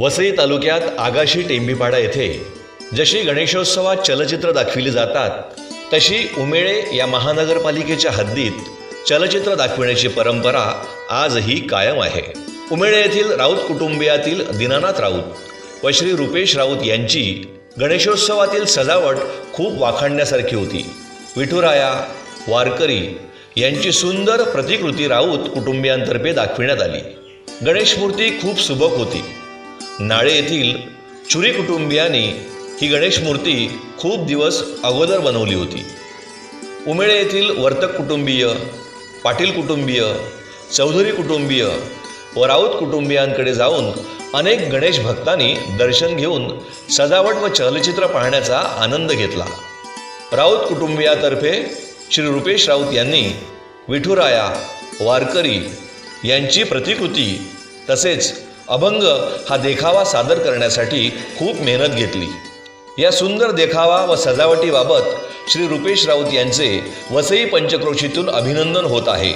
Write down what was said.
वसई तालुक्यात आगाशी टेंभीपाडा येथे जशी गणेशोत्सवात चलचित्र दाखविली जातात तशी उमेळे या महानगरपालिकेच्या हद्दीत चलचित्र दाखविण्याची परंपरा आजही कायम आहे। उमेळे येथील राऊत कुटुंबियातील दीनानाथ राऊत व श्री रुपेश राऊत यांची गणेशोत्सवातील सजावट खूप वाखाणण्यासारखी होती। विठुराया, वारकरी यांची सुंदर प्रतिकृती राऊत कुटुंबियांतर्फे दाखविण्यात आली। गणेश मूर्ती खूप सुबक होती। नाळे येथील चुरी कुटुंबियांनी ही गणेश मूर्ती खूप दिवस अगोदर बनवली होती। उमेळे येथील वर्तक कुटुंबीय, पाटील कुटुंबीय, चौधरी कुटुंबीय व राऊत कुटुंबियांकडे जाऊन अनेक गणेश भक्तांनी दर्शन घेऊन सजावट व चलचित्र पाहण्याचा आनंद घेतला। राऊत कुटुंबियातर्फे श्री रुपेश राऊत यांनी विठुराया, वारकरी यांची प्रतिकृती तसेच अभंग हा देखावा सादर करण्यासाठी खूप मेहनत घेतली। या सुंदर देखावा व सजावटीबाबत श्री रुपेश राऊत यांचे वसई पंचक्रोशीतून अभिनंदन होत आहे।